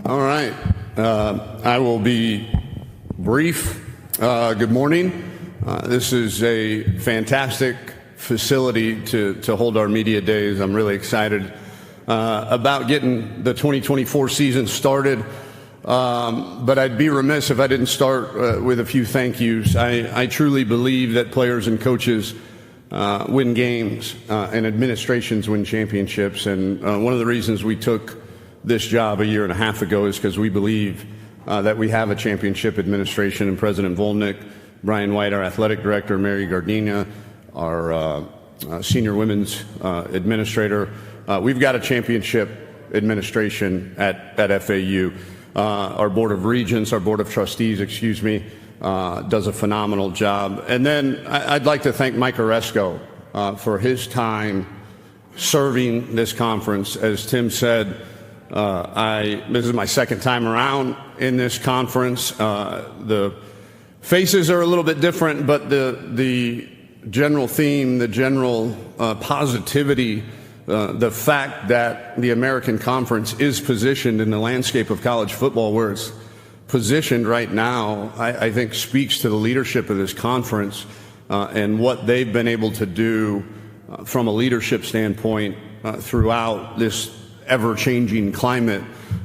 All right. I will be brief. Good morning. This is a fantastic facility to hold our media days. I'm really excited about getting the 2024 season started. But I'd be remiss if I didn't start with a few thank yous. I truly believe that players and coaches win games and administrations win championships. And one of the reasons we took this job a year and a half ago is because we believe that we have a championship administration, and President Volnick, Brian White, our athletic director, Mary Gardenia, our senior women's administrator. We've got a championship administration at FAU. Our board of regents, our board of trustees, does a phenomenal job. And then I'd like to thank Mike Oresco for his time serving this conference. As Tim said, this is my second time around in this conference. The faces are a little bit different, but the general theme, the general positivity, the fact that the American Conference is positioned in the landscape of college football where it's positioned right now, I think speaks to the leadership of this conference and what they've been able to do from a leadership standpoint throughout this ever-changing climate.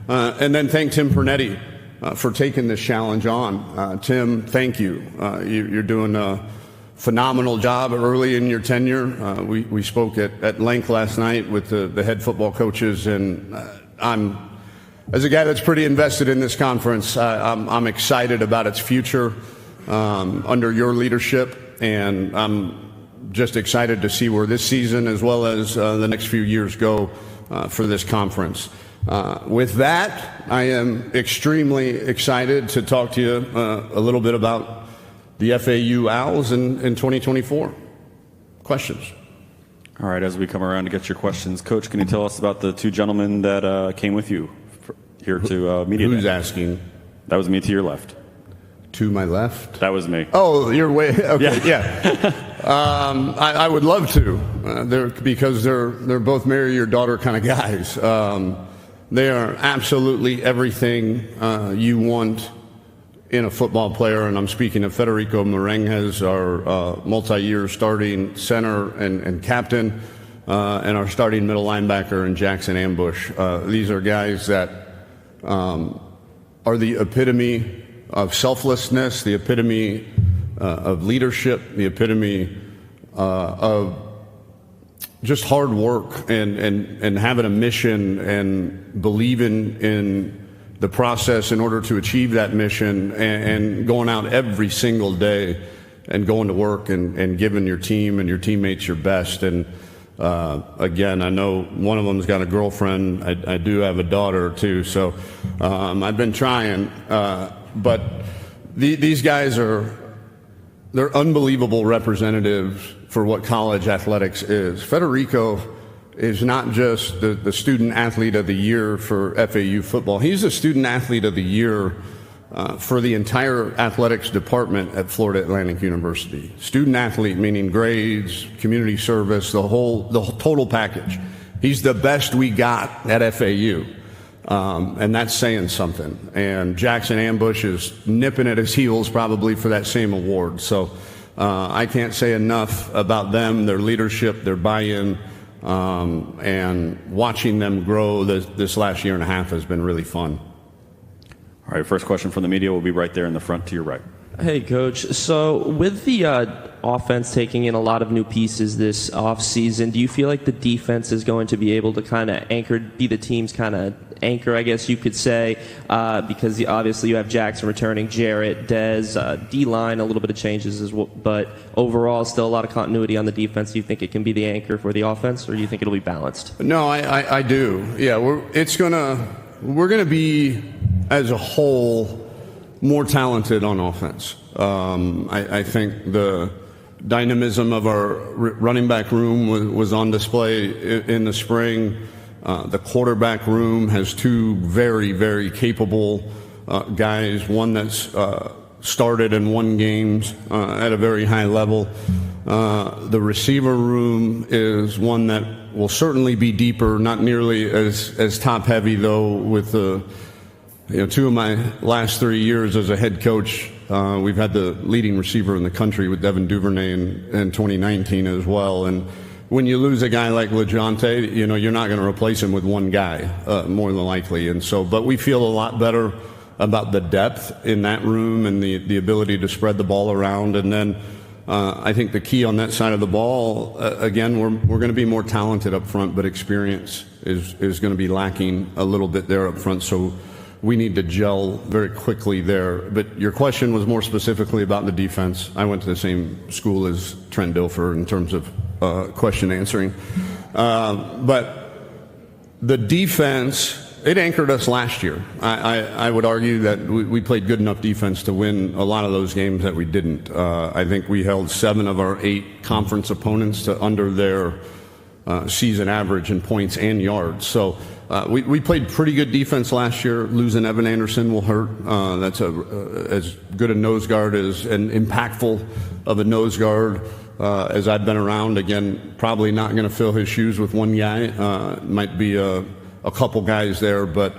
And then thank Tim Pernetti for taking this challenge on. Tim, thank you. You're doing a phenomenal job early in your tenure. We spoke at length last night with the head football coaches, and as a guy that's pretty invested in this conference, I'm excited about its future under your leadership, and I'm just excited to see where this season as well as the next few years go for this conference. With that, I am extremely excited to talk to you a little bit about the FAU Owls in 2024. Questions? All right, as we come around to get your questions, Coach, can you tell us about the two gentlemen that came with you here to Media Day? Who's asking? That was me to your left. To my left? That was me. Oh, you're way, okay, yeah. I would love to, because they're both marry your daughter kind of guys. They are absolutely everything you want in a football player, and I'm speaking of Federico Merengues, our multi-year starting center and captain, and our starting middle linebacker, and Jackson Ambush. These are guys that are the epitome of selflessness, the epitome of leadership, the epitome of just hard work and having a mission and believing in the process in order to achieve that mission, and going out every single day and going to work and giving your team and your teammates your best. And again, I know one of them's got a girlfriend. I do have a daughter too, so I've been trying. But these guys they're unbelievable representatives for what college athletics is. Federico is not just the student athlete of the year for FAU football. He's the student athlete of the year for the entire athletics department at Florida Atlantic University. Student athlete meaning grades, community service, the total package. He's the best we got at FAU. And that's saying something. And Jackson Ambush is nipping at his heels probably for that same award. So I can't say enough about them, their leadership, their buy-in, and watching them grow this last year and a half has been really fun. All right, first question from the media will be right there in the front to your right. Hey, Coach. So with the offense taking in a lot of new pieces this offseason, do you feel like the defense is going to be able to kind of be the team's kind of anchor, I guess you could say, because obviously you have Jackson returning, Jarrett, Dez, D-line, a little bit of changes as well, but overall still a lot of continuity on the defense. Do you think it can be the anchor for the offense, or do you think it'll be balanced? No, I do. Yeah, we're gonna be, as a whole, more talented on offense. I think the dynamism of our running back room was on display in the spring. The quarterback room has two very, very capable guys, one that's started and won games at a very high level. The receiver room is one that will certainly be deeper, not nearly as top heavy though, with the 2 of my last 3 years as a head coach, we've had the leading receiver in the country with Devin Duvernay in 2019 as well. And when you lose a guy like LeJontay, you're not going to replace him with one guy, more than likely. And so, but we feel a lot better about the depth in that room and the ability to spread the ball around. And then I think the key on that side of the ball, again, we're going to be more talented up front, but experience is going to be lacking a little bit there up front. So we need to gel very quickly there. But your question was more specifically about the defense. I went to the same school as Trent Dilfer in terms of question answering. But the defense, it anchored us last year. I would argue that we played good enough defense to win a lot of those games that we didn't. I think we held 7 of our 8 conference opponents to under their season average in points and yards. So we played pretty good defense last year. Losing Evan Anderson will hurt. That's as good a nose guard as and impactful of a nose guard as I've been around. Again, probably not going to fill his shoes with one guy. Might be a couple guys there, but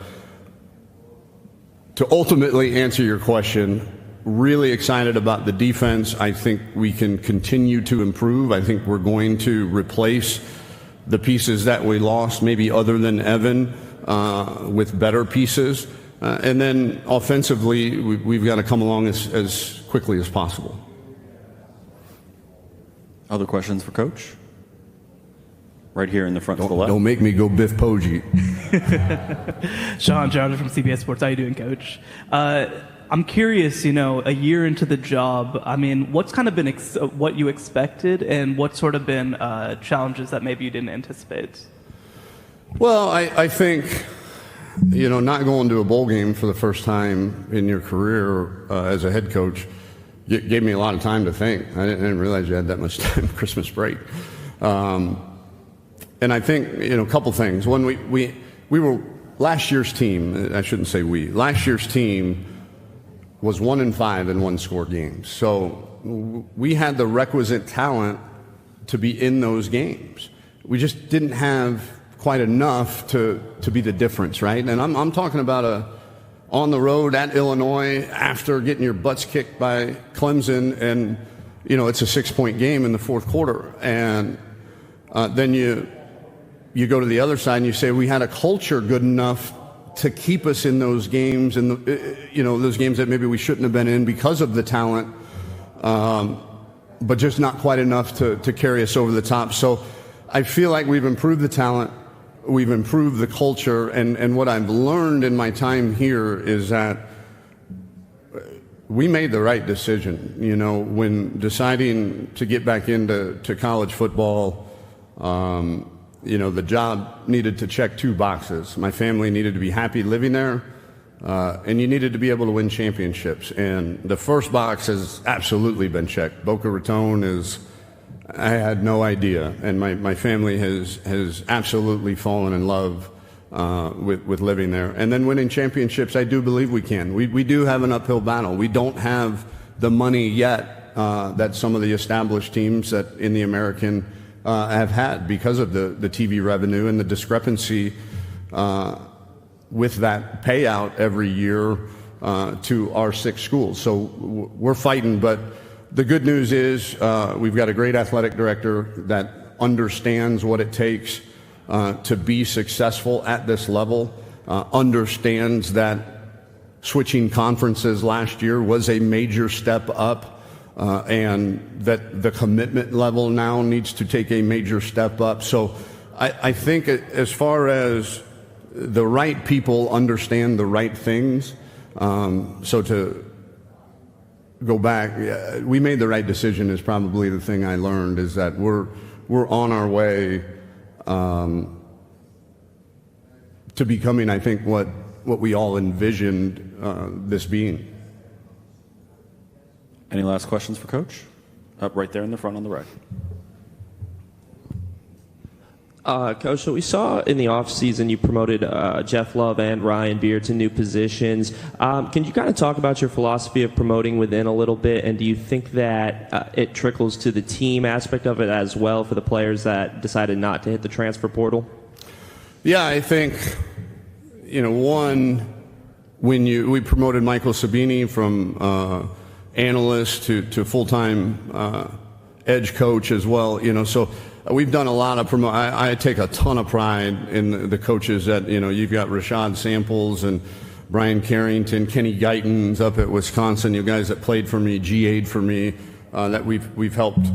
to ultimately answer your question, really excited about the defense. I think we can continue to improve. I think we're going to replace the pieces that we lost, maybe other than Evan, with better pieces. And then offensively, we've got to come along as quickly as possible. Other questions for Coach? Right here in the front to the left. Don't make me go Biff Poggi. Sean Johnson from CBS Sports. How you doing, Coach? I'm curious, a year into the job, I mean, what's kind of been what you expected and what's sort of been challenges that maybe you didn't anticipate? Well, I think, not going to a bowl game for the first time in your career as a head coach gave me a lot of time to think. I didn't realize you had that much time, Christmas break. And I think, a couple things. One, we were last year's team, I shouldn't say we, last year's team was 1-5 in one-score games. So we had the requisite talent to be in those games. We just didn't have quite enough to be the difference, right? And I'm talking about on the road at Illinois after getting your butts kicked by Clemson, and it's a 6-point game in the fourth quarter, and then you go to the other side and you say we had a culture good enough to keep us in those games, and those games that maybe we shouldn't have been in because of the talent, but just not quite enough to carry us over the top. So I feel like we've improved the talent, we've improved the culture, and what I've learned in my time here is that we made the right decision. When deciding to get back into college football, the job needed to check 2 boxes. My family needed to be happy living there, and you needed to be able to win championships. And the first box has absolutely been checked. Boca Raton I had no idea. And my family has absolutely fallen in love with living there. And then winning championships, I do believe we can. We do have an uphill battle. We don't have the money yet that some of the established teams that in the American have had because of the TV revenue and the discrepancy with that payout every year to our 6 schools. So we're fighting, but the good news is we've got a great athletic director that understands what it takes to be successful at this level, understands that switching conferences last year was a major step up, and that the commitment level now needs to take a major step up. So I think as far as the right people understand the right things, so to go back, we made the right decision is probably the thing I learned, is that we're on our way to becoming, I think, what we all envisioned this being. Any last questions for Coach? Up right there in the front on the right. Coach, so we saw in the offseason you promoted Jeff Love and Ryan Beard to new positions. Can you kind of talk about your philosophy of promoting within a little bit, and do you think that it trickles to the team aspect of it as well for the players that decided not to hit the transfer portal? Yeah, I think, one, we promoted Michael Sabini from analyst to full-time edge coach as well, so we've done a lot of I take a ton of pride in the coaches that, you've got Rashad Samples and Brian Carrington, Kenny Guyton's up at Wisconsin, you guys that played for me, GA'd for me, that we've helped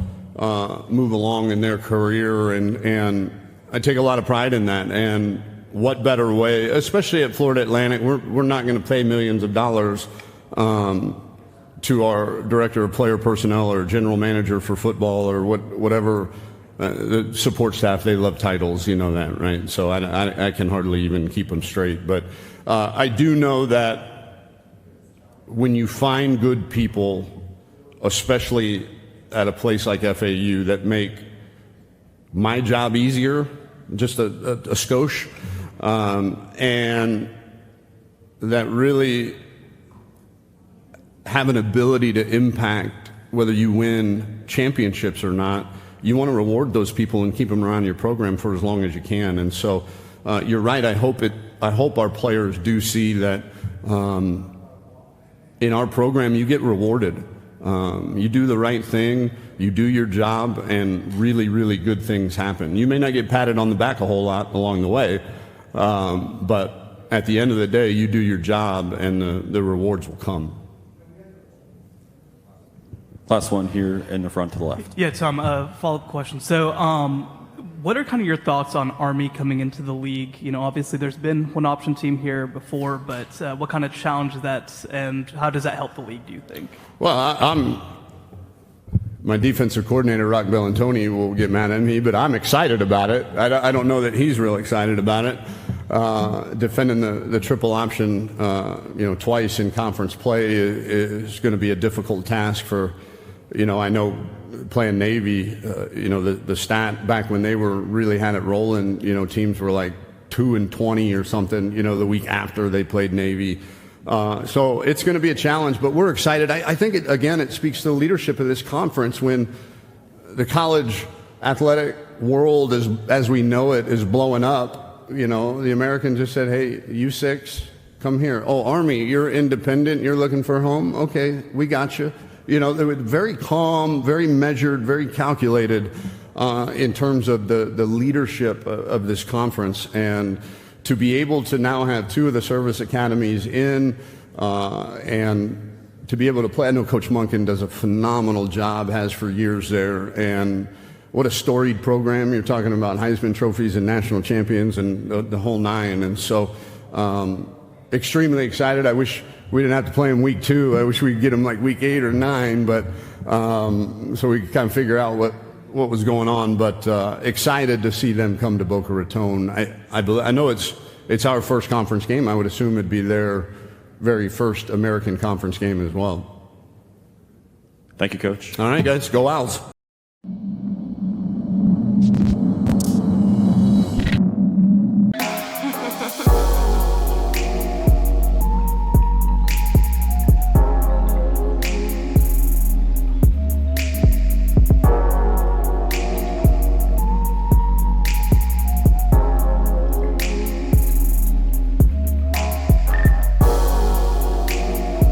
move along in their career, and I take a lot of pride in that. And what better way, especially at Florida Atlantic, we're not going to pay millions of dollars to our director of player personnel or general manager for football or whatever. The support staff, they love titles, you know that, right? So I can hardly even keep them straight. But I do know that when you find good people, especially at a place like FAU, that make my job easier, just a skosh, and that really have an ability to impact whether you win championships or not, you want to reward those people and keep them around your program for as long as you can. And so you're right. I hope our players do see that in our program you get rewarded. You do the right thing, you do your job, and really, really good things happen. You may not get patted on the back a whole lot along the way, but at the end of the day, you do your job and the rewards will come. Last one here in the front to the left. Yeah, Tom, follow-up question. So what are kind of your thoughts on Army coming into the league? Obviously there's been one option team here before, but what kind of challenge is that, and how does that help the league, do you think? Well, my defensive coordinator, Rock Bellantoni, will get mad at me, but I'm excited about it. I don't know that he's real excited about it. Defending the triple option, twice in conference play is going to be a difficult task for, I know playing Navy, the stat back when they really had it rolling, teams were like 2-20 or something, the week after they played Navy. So it's going to be a challenge, but we're excited. I think, it speaks to the leadership of this conference when the college athletic world, as we know it, is blowing up. The Americans just said, hey, U6, come here. Oh, Army, you're independent, you're looking for a home? Okay, we got you. They were very calm, very measured, very calculated in terms of the leadership of this conference. And to be able to now have two of the service academies in and to be able to play. I know Coach Monken does a phenomenal job, has for years there. And what a storied program. You're talking about Heisman trophies and national champions and the whole nine. And so extremely excited. I wish we didn't have to play them week 2. I wish we could get them like week 8 or 9, but so we could kind of figure out what was going on. But excited to see them come to Boca Raton. I know it's our first conference game. I would assume it'd be their very first American conference game as well. Thank you, Coach. All right, guys, go Owls.